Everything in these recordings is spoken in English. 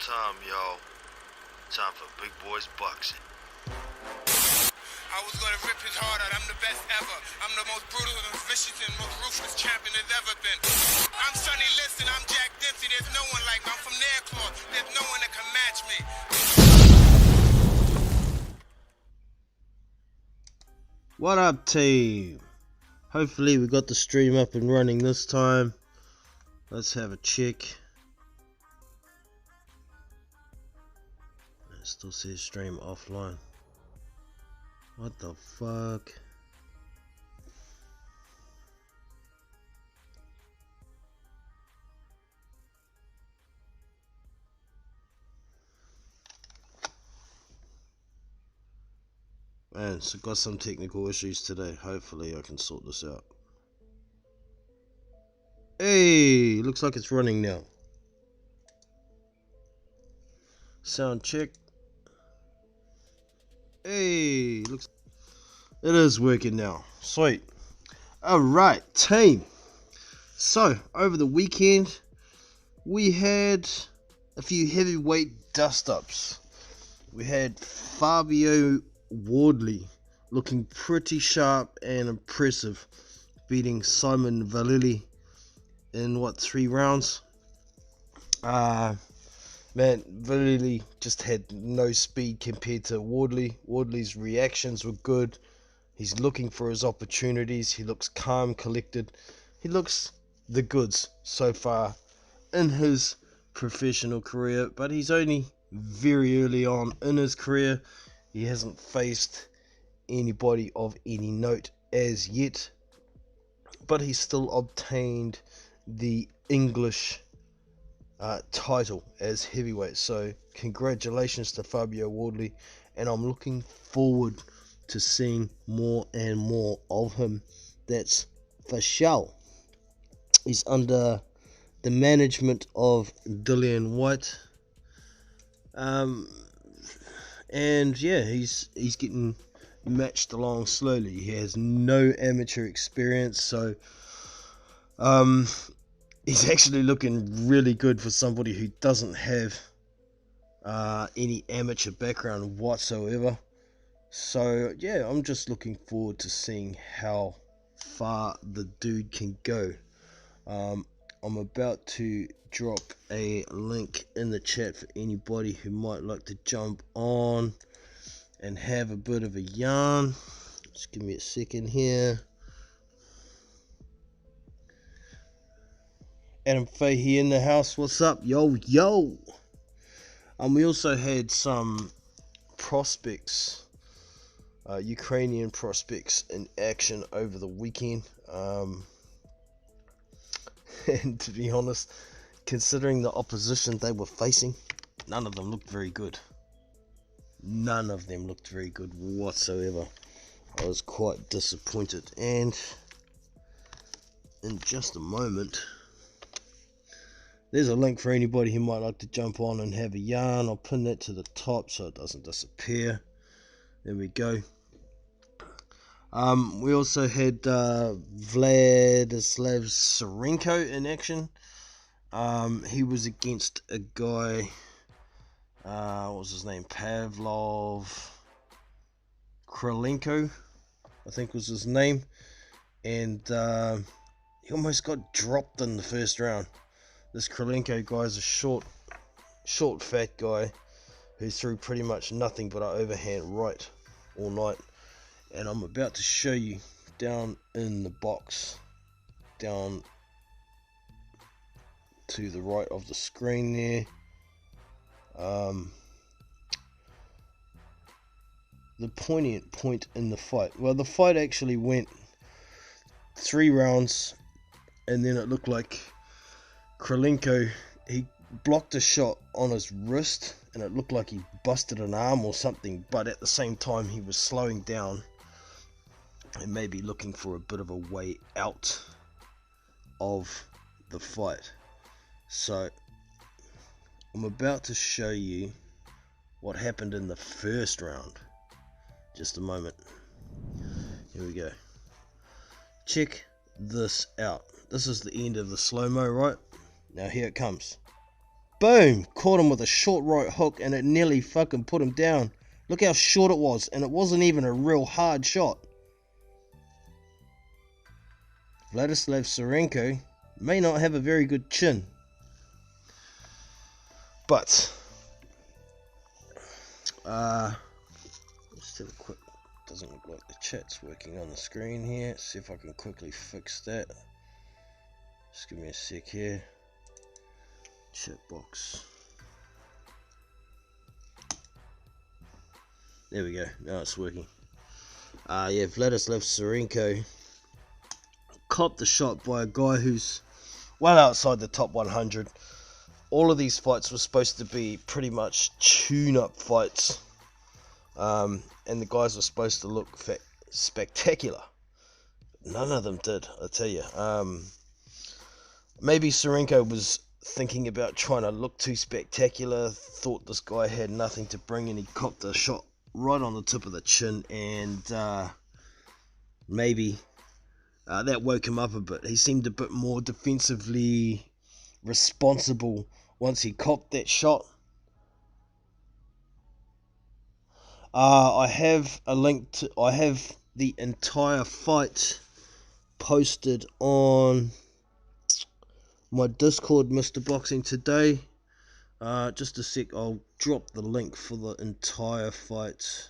time, y'all. Time for big boys boxing. I was gonna rip his heart out. I'm the best ever. I'm the most brutal and vicious and most ruthless champion there's ever been. I'm Sonny Liston. I'm Jack Dempsey. There's no one like me. I'm from Nairclaw. There's no one that can match me. What up, team? Hopefully we got the stream up and running this time. Let's have a check. It still says stream offline. What the fuck? Man, so got some technical issues today. Hopefully I can sort this out. Hey, looks like it's running now. Sound check. Hey, looks it is working now. Sweet. Alright, team. So, over the weekend we had a few heavyweight dust-ups. We had Fabio Wardley looking pretty sharp and impressive, beating Simon Vallely in 3 rounds. Man, Vallely just had no speed compared to Wardley. Wardley's reactions were good. He's looking for his opportunities. He looks calm, collected. He looks the goods so far in his professional career, but he's only very early on in his career. He hasn't faced anybody of any note as yet, but he's still obtained the English title as heavyweight. So congratulations to Fabio Wardley, and I'm looking forward to seeing more and more of him. That's for sure. He's under the management of Dillian White, and yeah, he's getting matched along slowly. He has no amateur experience, so he's actually looking really good for somebody who doesn't have any amateur background whatsoever. So yeah, I'm just looking forward to seeing how far the dude can go. I'm about to drop a link in the chat for anybody who might like to jump on and have a bit of a yarn. Just give me a second here. Adam Fahey in the house. What's up? Yo, yo. We also had some prospects, Ukrainian prospects in action over the weekend. And to be honest, considering the opposition they were facing, none of them looked very good. None of them looked very good whatsoever. I was quite disappointed. And in just a moment, there's a link for anybody who might like to jump on and have a yarn. I'll pin that to the top so it doesn't disappear. There we go. We also had Vladislav Serenko in action. He was against a guy, what was his name? Pavlov Krylenko, I think was his name. And he almost got dropped in the first round. This Krylenko guy is a short fat guy who threw pretty much nothing but an overhand right all night. And I'm about to show you down in the box, down to the right of the screen there, the poignant point in the fight. Well, the fight actually went 3 rounds, and then it looked like Krylenko, he blocked a shot on his wrist, and it looked like he busted an arm or something, but at the same time he was slowing down and maybe looking for a bit of a way out of the fight. So I'm about to show you what happened in the first round. Just a moment. Here we go. Check this out. This is the end of the slow-mo, right? Now here it comes. Boom! Caught him with a short right hook and it nearly fucking put him down. Look how short it was, and it wasn't even a real hard shot. Vladislav Tsarenko may not have a very good chin. But, let's have a quick, doesn't look like the chat's working on the screen here. See if I can quickly fix that. Just give me a sec here. Chat box. There we go. Now it's working. Yeah, Vladislav Tsarenko copped the shot by a guy who's well outside the top 100. All of these fights were supposed to be pretty much tune-up fights, and the guys were supposed to look spectacular. None of them did, I tell you. Maybe Tsarenko was thinking about trying to look too spectacular, thought this guy had nothing to bring, and he copped a shot right on the tip of the chin, and maybe that woke him up a bit. He seemed a bit more defensively responsible once he copped that shot. I have a link to, I have the entire fight posted on my Discord, Mr. Boxing Today. Just a sec, I'll drop the link for the entire fight.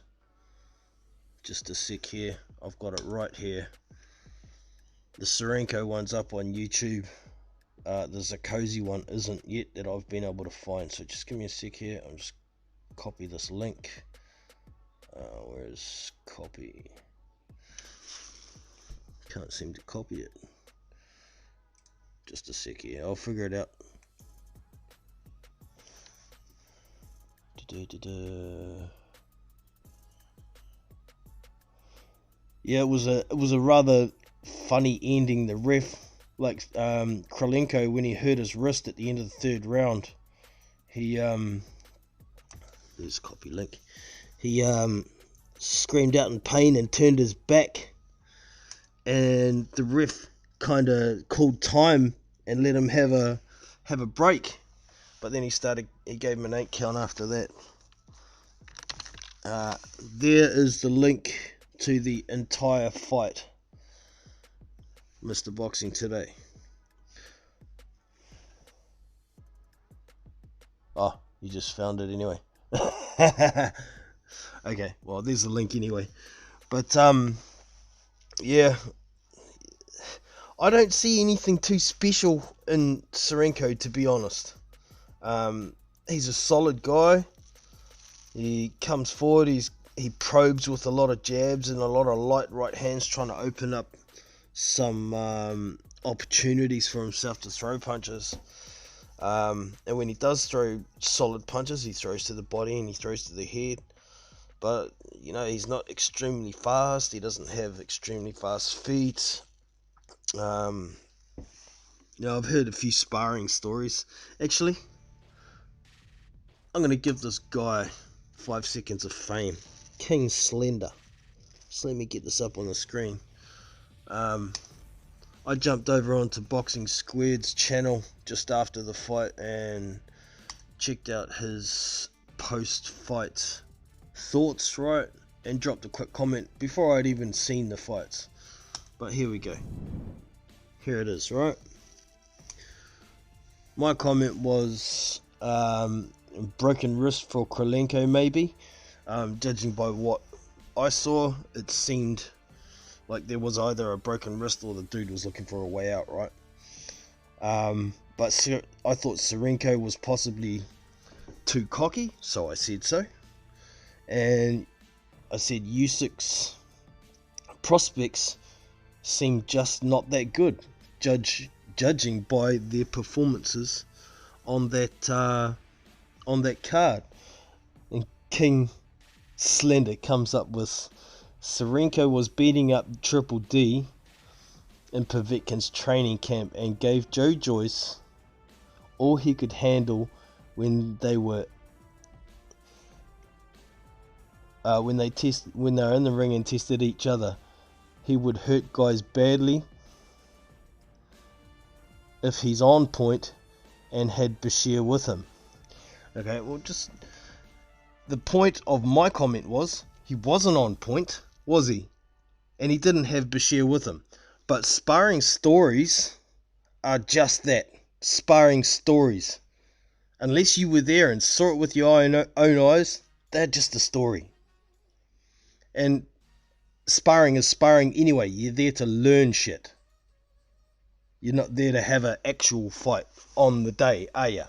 Just a sec here, I've got it right here. The Tsarenko one's up on YouTube. The Zakozy one isn't yet that I've been able to find, so just give me a sec here. I'll just copy this link. Where's copy? Can't seem to copy it. Just a sec here, I'll figure it out. Yeah, it was a rather funny ending. The ref, like Krylenko, when he hurt his wrist at the end of the third round, he there's copy link. He screamed out in pain and turned his back, and the ref kind of called time and let him have a break. But then he gave him an 8 count after that. There is the link to the entire fight, Mr. Boxing Today. Oh, you just found it anyway. Okay, well, there's the link anyway. But, yeah, I don't see anything too special in Tsarenko, to be honest. He's a solid guy. He comes forward, he probes with a lot of jabs and a lot of light right hands, trying to open up some opportunities for himself to throw punches. And when he does throw solid punches, he throws to the body and he throws to the head. But, you know, he's not extremely fast. He doesn't have extremely fast feet. You know, I've heard a few sparring stories. Actually, I'm going to give this guy 5 seconds of fame. King Slender. Just let me get this up on the screen. I jumped over onto Boxing Squared's channel just after the fight and checked out his post-fight thoughts, right? And dropped a quick comment before I'd even seen the fights. But here we go. Here it is, right? My comment was broken wrist for Krylenko, maybe. Judging by what I saw, it seemed like there was either a broken wrist or the dude was looking for a way out, right? But I thought Tsarenko was possibly too cocky, so I said so. And I said Usyk's prospects seem just not that good, judging by their performances on that card. And King Slender comes up with Tsarenko was beating up Triple D in Povetkin's training camp and gave Joe Joyce all he could handle when they were when they were in the ring and tested each other. He would hurt guys badly if he's on point and had Bashir with him. Okay, well, just the point of my comment was he wasn't on point, was he? And he didn't have Bashir with him. But sparring stories are just that, sparring stories. Unless you were there and saw it with your own eyes, they're just a story. And sparring is sparring anyway. You're there to learn shit. You're not there to have an actual fight on the day, are you?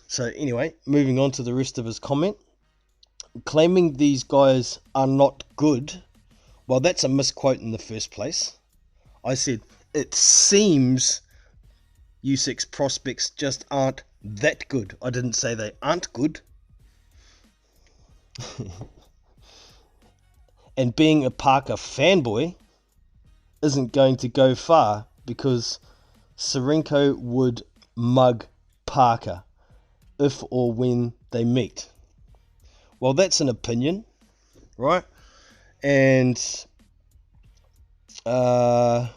So anyway, moving on to the rest of his comment. Claiming these guys are not good, well, that's a misquote in the first place. I said, it seems U6 prospects just aren't that good. I didn't say they aren't good. And being a Parker fanboy isn't going to go far because Serenko would mug Parker if or when they meet. Well, that's an opinion, right? And I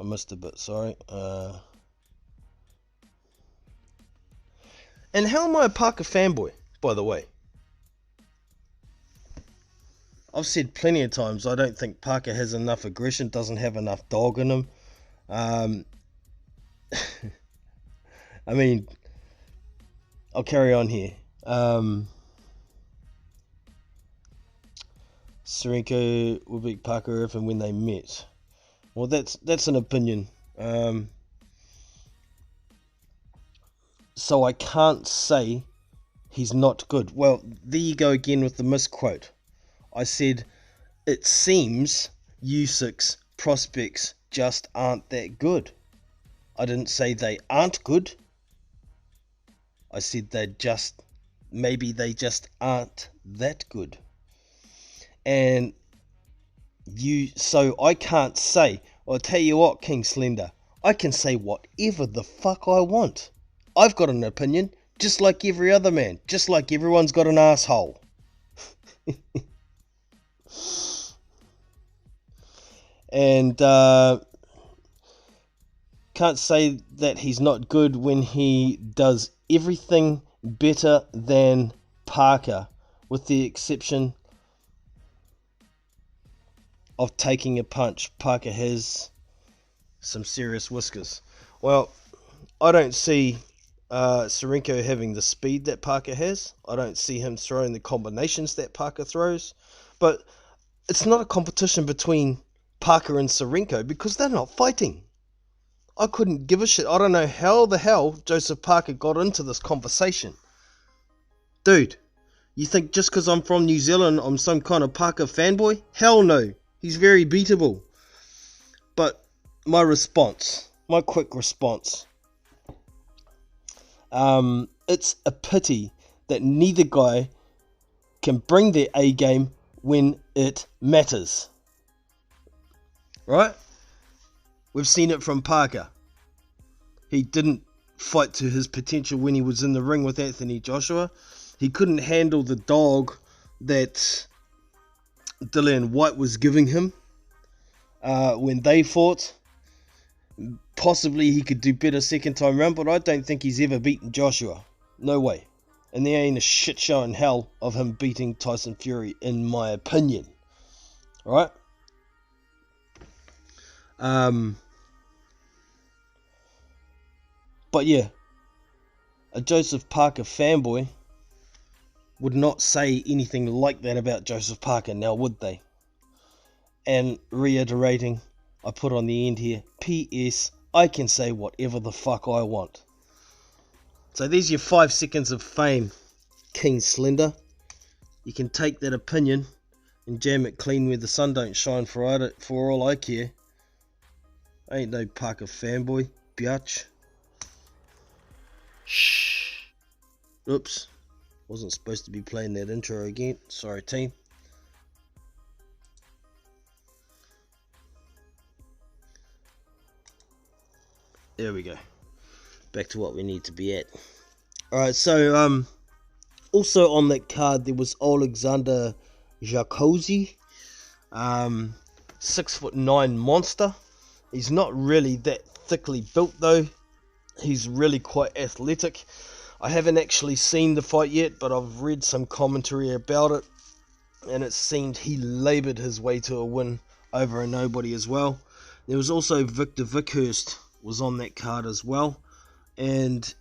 missed a bit, sorry. And how am I a Parker fanboy, by the way? I've said plenty of times I don't think Parker has enough aggression, doesn't have enough dog in him. I mean, I'll carry on here. Serenko will beat Parker if and when they met. Well, that's an opinion. So I can't say he's not good. Well, there you go again with the misquote. I said, it seems U6 prospects just aren't that good. I didn't say they aren't good. I said maybe they just aren't that good. And so I can't say, I'll tell you what, King Slender, I can say whatever the fuck I want. I've got an opinion, just like every other man, just like everyone's got an asshole. And can't say that he's not good when he does everything better than Parker, with the exception of taking a punch. Parker has some serious whiskers. Well, I don't see Serenko having the speed that Parker has. I don't see him throwing the combinations that Parker throws. But it's not a competition between Parker and Serenko because they're not fighting. I couldn't give a shit. I don't know how the hell Joseph Parker got into this conversation. Dude, you think just because I'm from New Zealand I'm some kind of Parker fanboy? Hell no. He's very beatable. But my quick response. It's a pity that neither guy can bring their A game when it matters. Right? We've seen it from Parker. He didn't fight to his potential when he was in the ring with Anthony Joshua. He couldn't handle the dog that Dillian White was giving him when they fought. Possibly he could do better second time round, but I don't think he's ever beaten Joshua. No way. And there ain't a shit show in hell of him beating Tyson Fury, in my opinion. Alright? But yeah, a Joseph Parker fanboy would not say anything like that about Joseph Parker, now would they? And reiterating, I put on the end here, P.S. I can say whatever the fuck I want. So there's your 5 seconds of fame, King Slender. You can take that opinion and jam it clean where the sun don't shine for all I care. I ain't no Parker fanboy, biatch. Shh. Oops. Wasn't supposed to be playing that intro again. Sorry, team. There we go. Back to what we need to be at. Alright, so also on that card there was Alexander Jacozy. 6'9" monster. He's not really that thickly built though. He's really quite athletic. I haven't actually seen the fight yet, but I've read some commentary about it, and it seemed he laboured his way to a win over a nobody as well. There was also Victor Vickhurst was on that card as well, and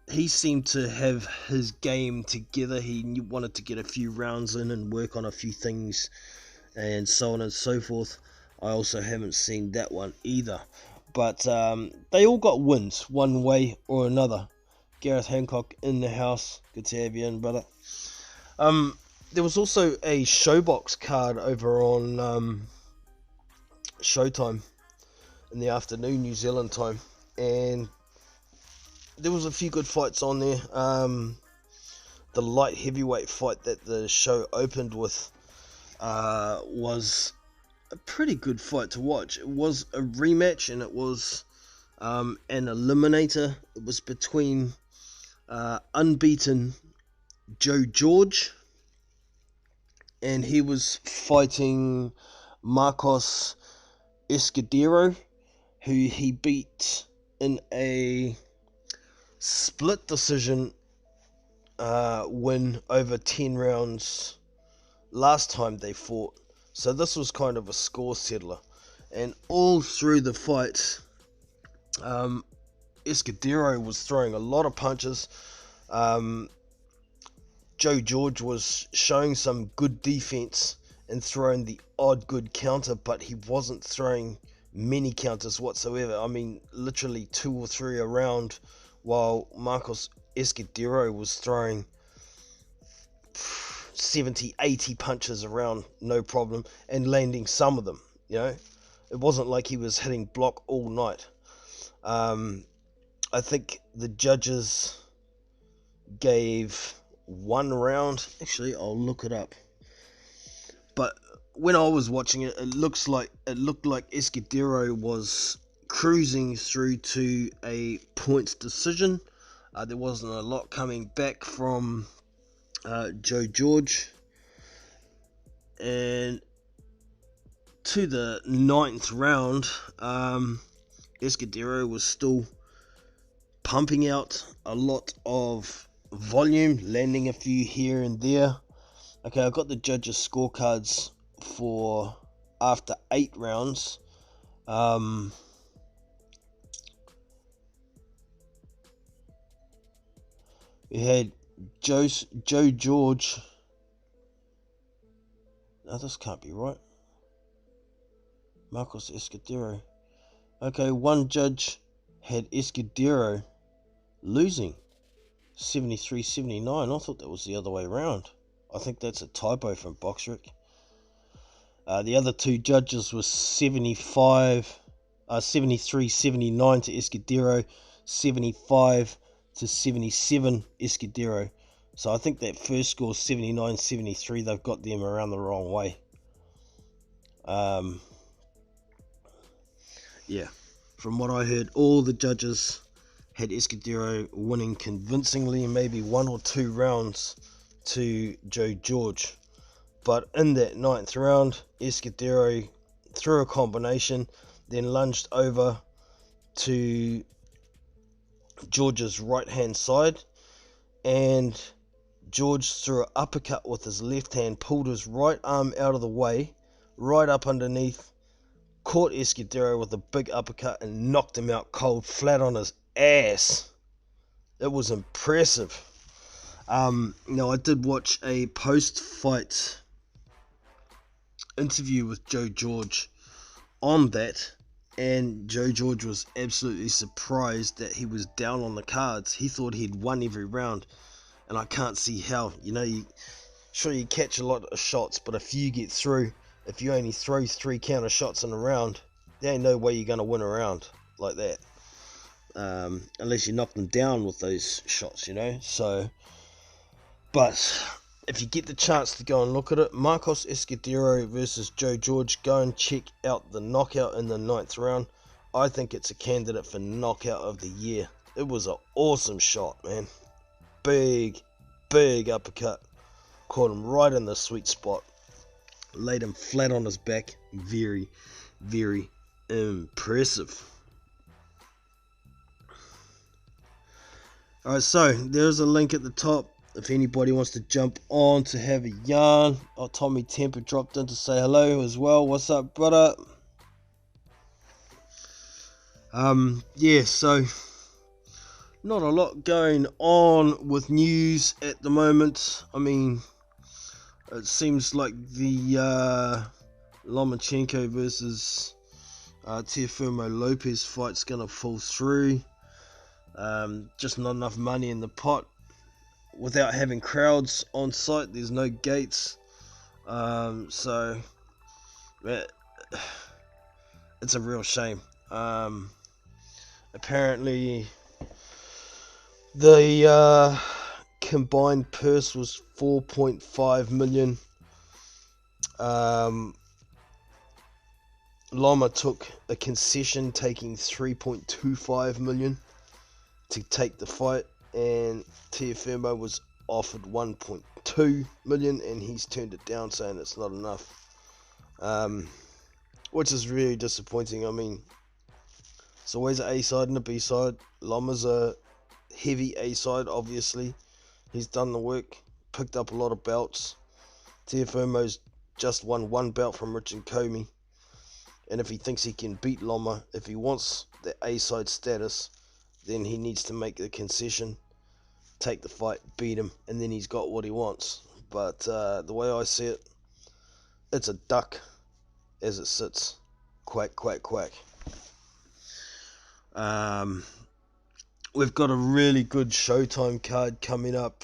he seemed to have his game together. He wanted to get a few rounds in and work on a few things and so on and so forth. I also haven't seen that one either, but they all got wins one way or another. Gareth Hancock in the house, good to have you in, brother. There was also a Showbox card over on Showtime in the afternoon, New Zealand time, and there was a few good fights on there. The light heavyweight fight that the show opened with was a pretty good fight to watch. It was a rematch, and it was an eliminator. It was between unbeaten Joe George, and he was fighting Marcos Escudero, who he beat in a split decision win over 10 rounds last time they fought. So this was kind of a score settler, and all through the fight Escudero was throwing a lot of punches. Joe George was showing some good defense and throwing the odd good counter, but he wasn't throwing many counters whatsoever. I mean, literally 2 or 3 a round, while Marcos Escudero was throwing 70, 80 punches around, no problem, and landing some of them. You know, it wasn't like he was hitting block all night. I think the judges gave 1 round. Actually, I'll look it up. But when I was watching it, it looked like Escudero was cruising through to a points decision. There wasn't a lot coming back from Joe George, and to the 9th round, Escudero was still pumping out a lot of volume, landing a few here and there. Okay, I've got the judges' scorecards for after 8 rounds. We had Joe George. No, this can't be right. Marcos Escudero. Okay, one judge had Escudero losing 73-79. I thought that was the other way around. I think that's a typo from Boxrick. The other 2 judges were 73-79 to Escudero, 75-77 Escudero. So I think that first score 79-73. They've got them around the wrong way. Yeah, from what I heard, all the judges had Escudero winning convincingly, maybe 1 or 2 rounds to Joe George. But in that 9th round, Escudero threw a combination, then lunged over to George's right hand side, and George threw an uppercut with his left hand, pulled his right arm out of the way, right up underneath, caught Escudero with a big uppercut and knocked him out cold, flat on his ass. It was impressive. Now, I did watch a post-fight interview with Joe George on that, and Joe George was absolutely surprised that he was down on the cards. He thought he'd won every round, and I can't see how. You know, you catch a lot of shots, but if you get through, if you only throw 3 counter shots in a round, there ain't no way you're going to win a round like that. Unless you knock them down with those shots, you know. So, but if you get the chance to go and look at it, Marcos Escudero versus Joe George, go and check out the knockout in the 9th round. I think it's a candidate for knockout of the year. It was an awesome shot, man. Big uppercut. Caught him right in the sweet spot. Laid him flat on his back. Very, very impressive. Alright, so there's a link at the top if anybody wants to jump on to have a yarn. Oh, Tommy Temper dropped in to say hello as well. What's up, brother? Yeah, so not a lot going on with news at the moment. I mean, it seems like the Lomachenko versus Teofimo Lopez fight's gonna fall through. Just not enough money in the pot. Without having crowds on site, there's no gates. So it's a real shame. Apparently the combined purse was 4.5 million. Loma took a concession, taking 3.25 million to take the fight, and Teofimo was offered 1.2 million, and he's turned it down, saying it's not enough. Which is really disappointing. I mean, it's always an A side and a B side. Loma's a heavy A side, obviously. He's done the work, picked up a lot of belts. Teofimo's just won one belt from Richard Comey, and if he thinks he can beat Loma, if he wants the A side status, then he needs to make the concession, take the fight, beat him, and then he's got what he wants. But the way I see it, it's a duck as it sits. Quack, quack, quack. We've got a really good Showtime card coming up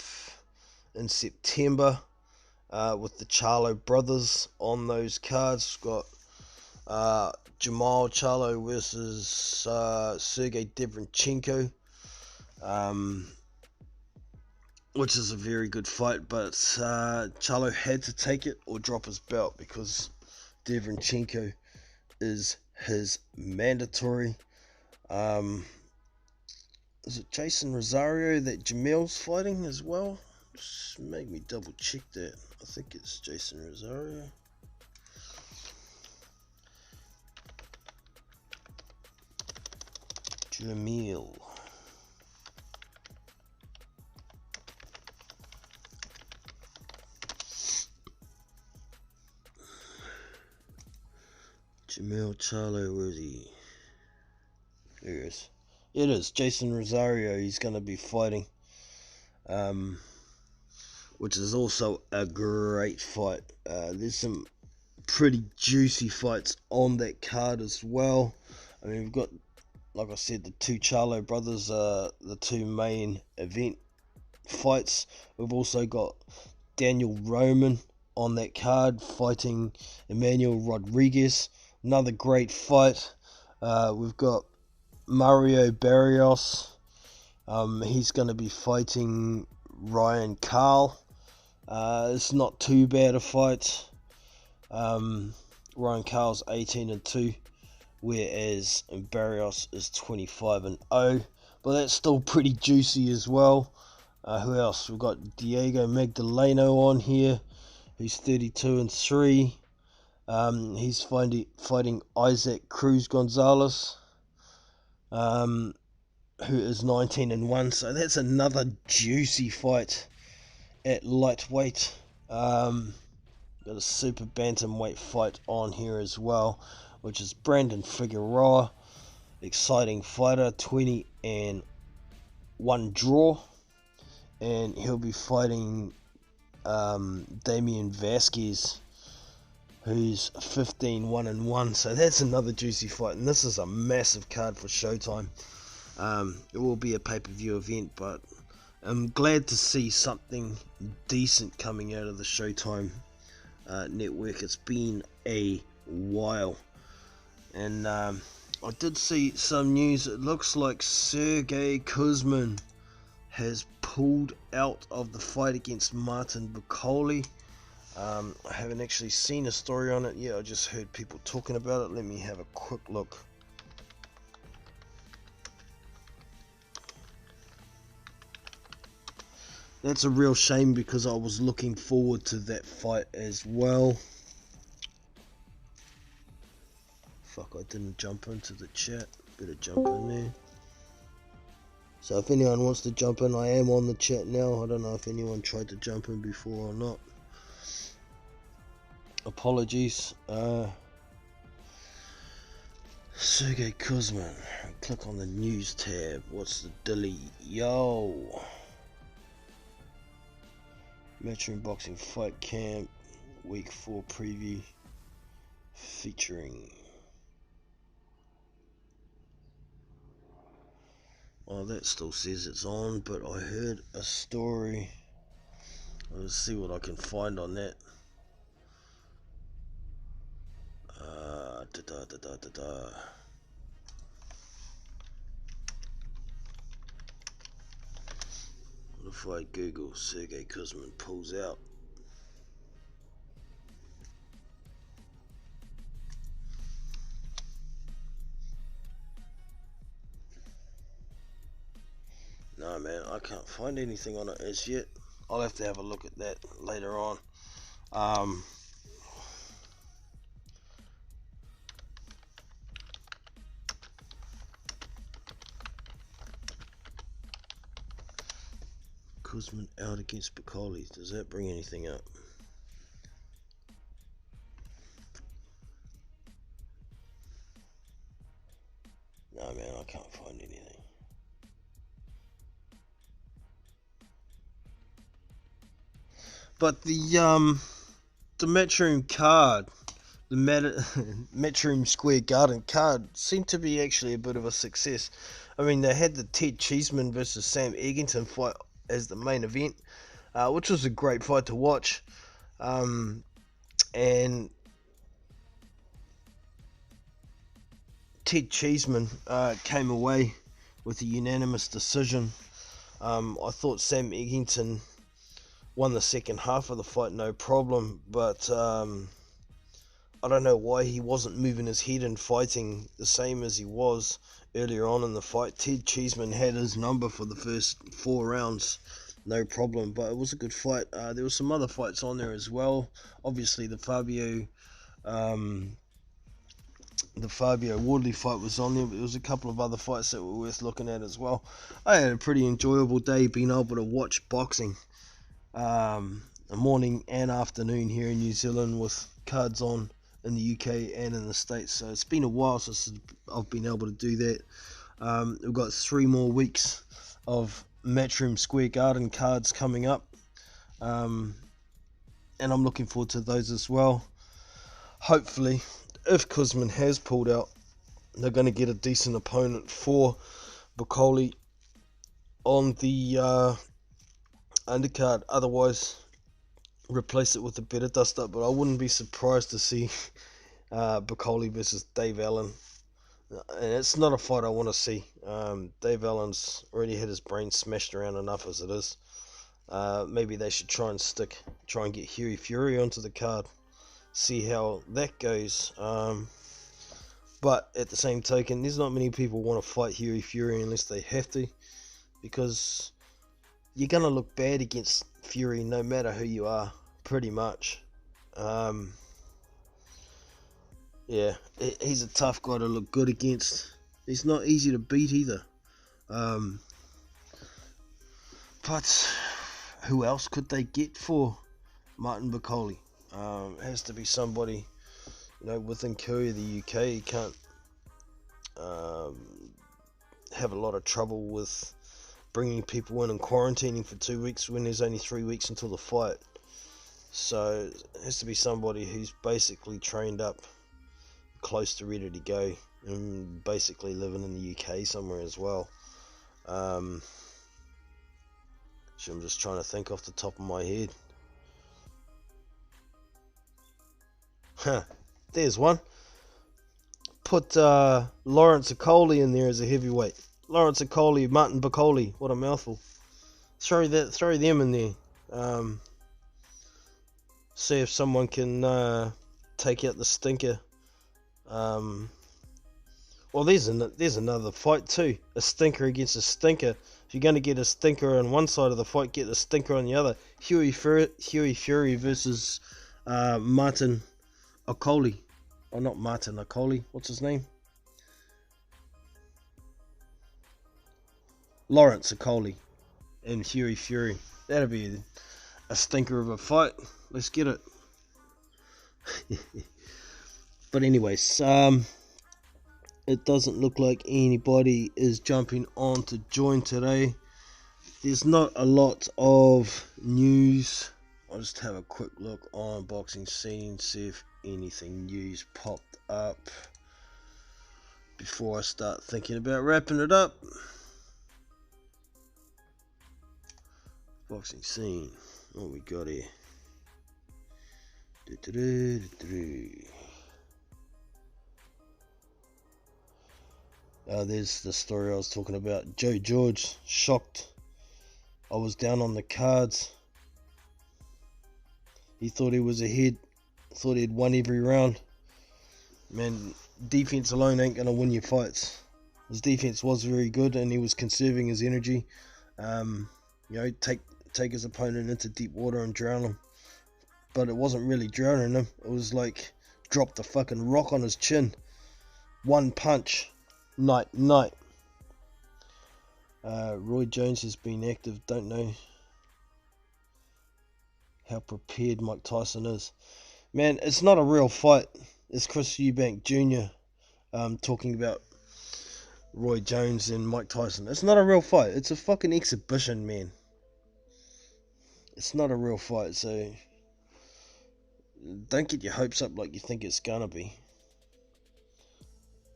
in September with the Charlo brothers on those cards. We've got Jamal Charlo versus Sergey Deverenchenko, which is a very good fight, but Charlo had to take it or drop his belt because Deverenchenko is his mandatory. Is it Jason Rosario that Jamel's fighting as well? Just make me double check that. I think it's Jason Rosario. Jamil. Jamil Charlo, where is he? There he is. It is Jason Rosario. He's going to be fighting, which is also a great fight. There's some pretty juicy fights on that card as well. I mean, we've got, like I said, the two Charlo brothers, the two main event fights. We've also got Daniel Roman on that card fighting Emmanuel Rodriguez. Another great fight. We've got Mario Barrios. He's going to be fighting Ryan Carl. It's not too bad a fight. Ryan Carl's 18-2, whereas Barrios is 25-0. But that's still pretty juicy as well. Who else? We've got Diego Magdaleno on here, who's 32-3. He's fighting Isaac Cruz Gonzalez, who is 19-1. So that's another juicy fight at lightweight. Got a super bantamweight fight on here as well, which is Brandon Figueroa, exciting fighter, 20-1 draw, and he'll be fighting Damian Vasquez, who's 15-1-1. So that's another juicy fight, and this is a massive card for Showtime. It will be a pay-per-view event, but I'm glad to see something decent coming out of the Showtime network. It's been a while, and I did see some news. It looks like Sergey Kuzmin has pulled out of the fight against Martin Bacoli. I haven't actually seen a story on it yet. I just heard people talking about it. Let me have a quick look. That's a real shame because I was looking forward to that fight as well. Fuck, I didn't jump into the chat. Better jump in there. So if anyone wants to jump in, I am on the chat now. I don't know if anyone tried to jump in before or not. Apologies. Sergey Kuzmin. Click on the news tab. What's the dilly? Yo! Matchroom Boxing Fight Camp Week 4 preview featuring. Well, that still says it's on, but I heard a story. Let's see what I can find on that. What if I Google Sergey Kuzmin pulls out? No, man, I can't find anything on it as yet. I'll have to have a look at that later on. Kuzmin out against Bacoli. Does that bring anything up? No, man, I can't find anything. But the Matchroom card, the Matchroom Square Garden card seemed to be actually a bit of a success. I mean, they had the Ted Cheeseman versus Sam Eggington fight as the main event, which was a great fight to watch. And Ted Cheeseman came away with a unanimous decision. I thought Sam Eggington won the second half of the fight, no problem, but I don't know why he wasn't moving his head and fighting the same as he was earlier on in the fight. Ted Cheeseman had his number for the first 4 rounds, no problem, but it was a good fight. There were some other fights on there as well. Obviously, the Fabio Wardley fight was on there, but there was a couple of other fights that were worth looking at as well. I had a pretty enjoyable day being able to watch boxing. A morning and afternoon here in New Zealand with cards on in the UK and in the States, so it's been a while since I've been able to do that. We've got 3 more weeks of Matchroom Square Garden cards coming up, and I'm looking forward to those as well. Hopefully, if Kuzmin has pulled out, they're going to get a decent opponent for Bacoli on the undercard. Otherwise, replace it with a better dust up, but I wouldn't be surprised to see Bacoli versus Dave Allen, and it's not a fight I want to see. Dave Allen's already had his brain smashed around enough as it is. Maybe they should try and get Hughie Fury onto the card, see how that goes. But at the same token, there's not many people want to fight Hughie Fury unless they have to, because you're going to look bad against Fury no matter who you are, pretty much. Yeah, he's a tough guy to look good against. He's not easy to beat either. But who else could they get for Martin Bacoli? It has to be somebody, within Korea, the UK. He can't have a lot of trouble with bringing people in and quarantining for 2 weeks when there's only 3 weeks until the fight. So it has to be somebody who's basically trained up, close to ready to go, and basically living in the UK somewhere as well. I'm just trying to think off the top of my head. There's one. Put Lawrence Okoli in there as a heavyweight. Lawrence Okoli, Martin Bacoli. What a mouthful. Throw them in there. See if someone can take out the stinker. Well, there's another fight too. A stinker against a stinker. If you're going to get a stinker on one side of the fight, get the stinker on the other. Hughie Fury versus Martin Okoli. Or not Martin Okoli. What's his name? Lawrence Okoli and Huey Fury. That'll be a stinker of a fight. Let's get it. But anyways, it doesn't look like anybody is jumping on to join today. There's not a lot of news. I'll just have a quick look on Boxing Scene, see if anything news popped up before I start thinking about wrapping it up. Boxing Scene, what we got here? There's the story I was talking about. Joe George, shocked. I was down on the cards. He thought he was ahead. Thought he'd won every round. Man, defense alone ain't gonna win your fights. His defense was very good, and he was conserving his energy. Take his opponent into deep water and drown him. But it wasn't really drowning him. It was like drop the fucking rock on his chin. One punch. Night. Roy Jones has been active. Don't know how prepared Mike Tyson is. Man, it's not a real fight. It's Chris Eubank Jr. Talking about Roy Jones and Mike Tyson. It's not a real fight. It's a fucking exhibition, man. It's not a real fight, so don't get your hopes up like you think it's gonna be.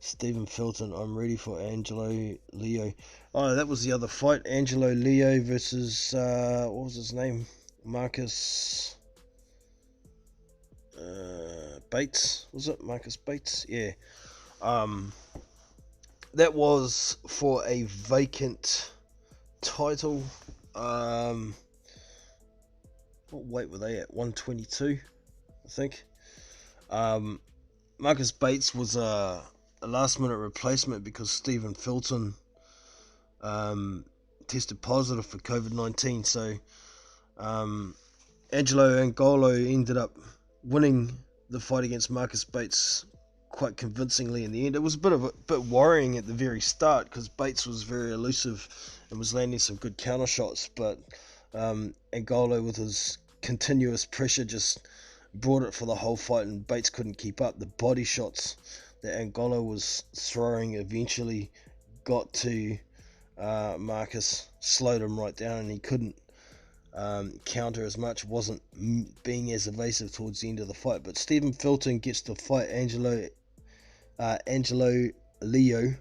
Stephen Felton, I'm ready for Angelo Leo. Oh, that was the other fight. Angelo Leo versus, what was his name? Marcus Bates, was it? Marcus Bates? Yeah. That was for a vacant title. What weight were they at? 122, I think. Marcus Bates was a last minute replacement because Stephen Felton tested positive for COVID-19, so Angelo Angolo ended up winning the fight against Marcus Bates quite convincingly in the end. It was a bit worrying at the very start because Bates was very elusive and was landing some good counter shots, but Angolo with his continuous pressure just brought it for the whole fight, and Bates couldn't keep up. The body shots that Angolo was throwing eventually got to Marcus, slowed him right down, and he couldn't counter as much, wasn't being as evasive towards the end of the fight. But Stephen Felton gets to fight Angelo Leo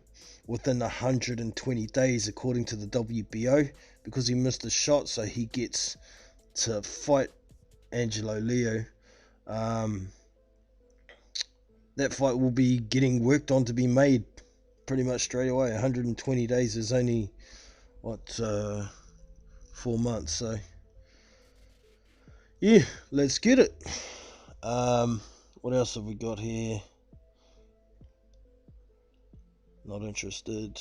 within 120 days according to the WBO, because he missed a shot, so he gets to fight Angelo Leo. That fight will be getting worked on to be made pretty much straight away. 120 days is only 4 months, so yeah, let's get it. What else have we got here? Not interested.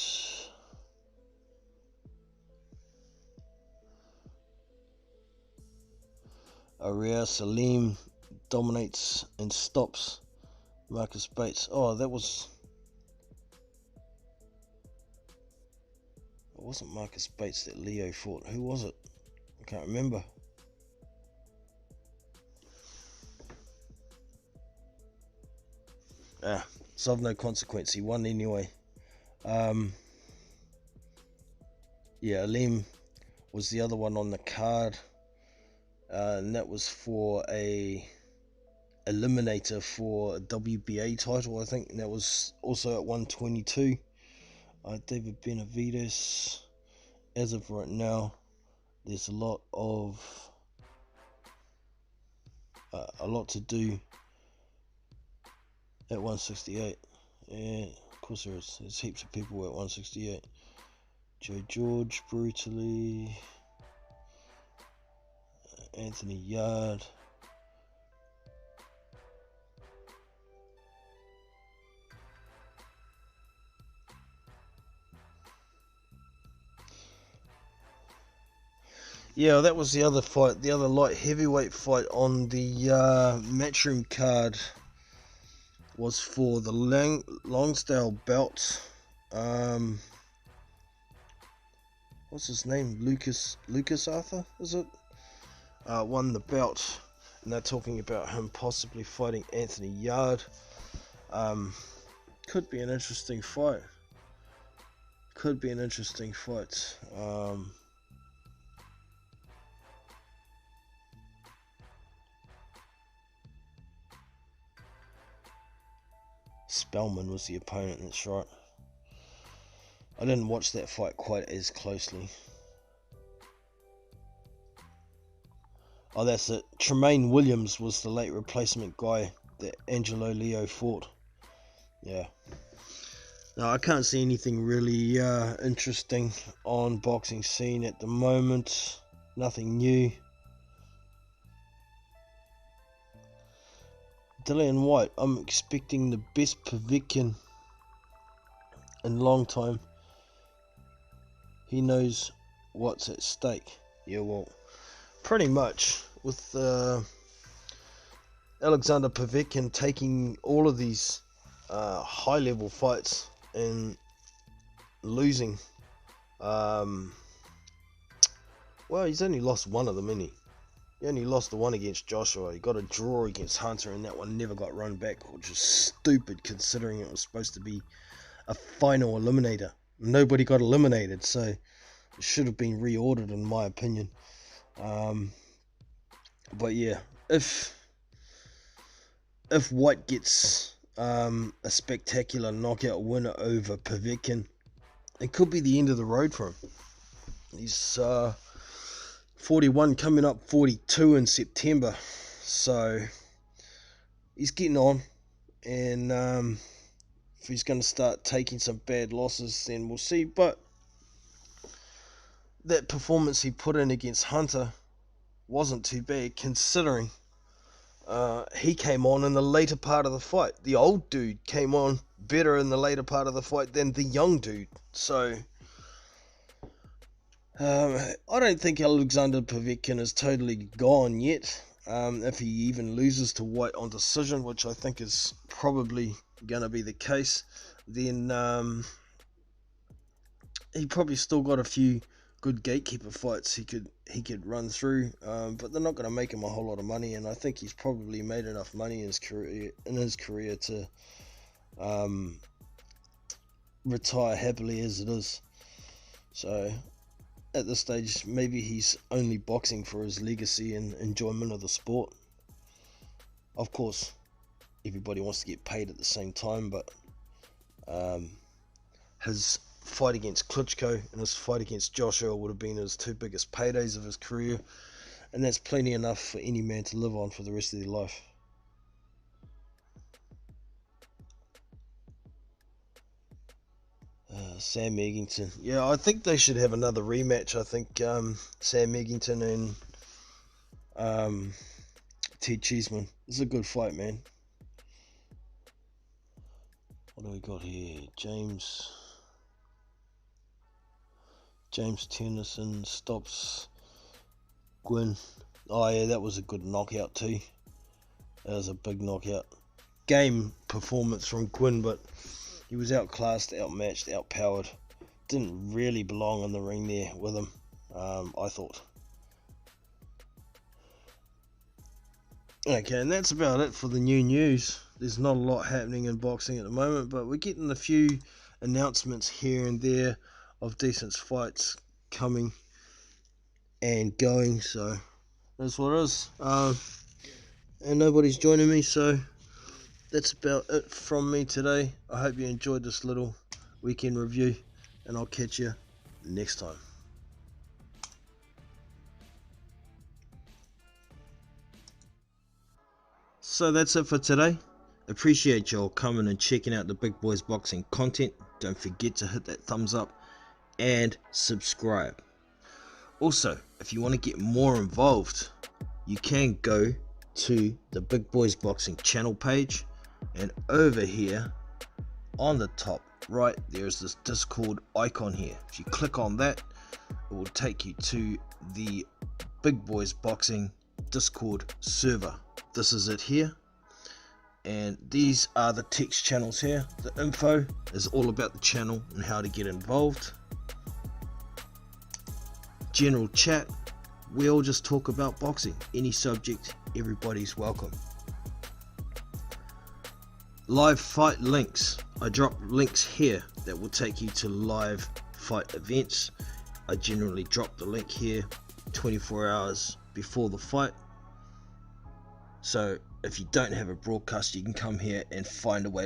Aria Salim dominates and stops Marcus Bates. Oh, that was... It wasn't Marcus Bates that Leo fought. Who was it? I can't remember. It's of no consequence. He won anyway. Yeah, Alim was the other one on the card. And that was for a eliminator for a WBA title, I think, and that was also at 122. David Benavides. As of right now, there's a lot to do at 168. Yeah, of course there is. There's heaps of people at 168. Joe George, brutally. Anthony Yard. Yeah, that was the other fight, the other light heavyweight fight on the Matchroom card was for the Longsdale belt. What what's his name? Lucas Arthur, is it? Won the belt, and they're talking about him possibly fighting Anthony Yard. Could be an interesting fight. Spellman was the opponent, that's right. I didn't watch that fight quite as closely. Oh, that's it. Tremaine Williams was the late replacement guy that Angelo Leo fought. Yeah. No, I can't see anything really interesting on boxing scene at the moment. Nothing new. Dillian White, I'm expecting the best Povetkin in a long time. He knows what's at stake. Yeah, well, pretty much with Alexander Povetkin taking all of these high level fights and losing. Well, he's only lost one of them, isn't he? He only lost the one against Joshua. He got a draw against Hunter, and that one never got run back, which is stupid considering it was supposed to be a final eliminator. Nobody got eliminated, so it should have been reordered in my opinion. But yeah, if White gets a spectacular knockout winner over Povetkin, it could be the end of the road for him. He's 41, coming up 42 in September, so he's getting on, and if he's going to start taking some bad losses, then we'll see. But that performance he put in against Hunter wasn't too bad, considering he came on in the later part of the fight. The old dude came on better in the later part of the fight than the young dude, so I don't think Alexander Povetkin is totally gone yet. If he even loses to White on decision, which I think is probably going to be the case, then he probably still got a few good gatekeeper fights he could run through, but they're not going to make him a whole lot of money, and I think he's probably made enough money in his career to retire happily as it is. So at this stage, maybe he's only boxing for his legacy and enjoyment of the sport. Of course, everybody wants to get paid at the same time, but his fight against Klitschko and his fight against Joshua would have been his two biggest paydays of his career, and that's plenty enough for any man to live on for the rest of their life. Sam Eggington. Yeah, I think they should have another rematch. I think Sam Eggington and Ted Cheeseman. This is a good fight, man. What do we got here? James Tennyson stops Gwyn. Oh yeah, that was a good knockout too. That was a big knockout. Game performance from Gwyn, but he was outclassed, outmatched, outpowered. Didn't really belong in the ring there with him, I thought. Okay, and that's about it for the new news. There's not a lot happening in boxing at the moment, but we're getting a few announcements here and there of decent fights coming and going, so that's what it is. And nobody's joining me, so that's about it from me today. I hope you enjoyed this little weekend review, and I'll catch you next time. So that's it for today. Appreciate y'all coming and checking out the Big Boys Boxing content. Don't forget to hit that thumbs up and subscribe. Also, if you want to get more involved, you can go to the Big Boys Boxing channel page, and over here on the top right there's this Discord icon here. If you click on that, it will take you to the Big Boys Boxing Discord server. This is it here, and these are the text channels here. The info is all about the channel and how to get involved. general chat. We all just talk about boxing, any subject, everybody's welcome. Live fight links, I drop links here that will take you to live fight events. I generally drop the link here 24 hours before the fight, so if you don't have a broadcast, you can come here and find a way to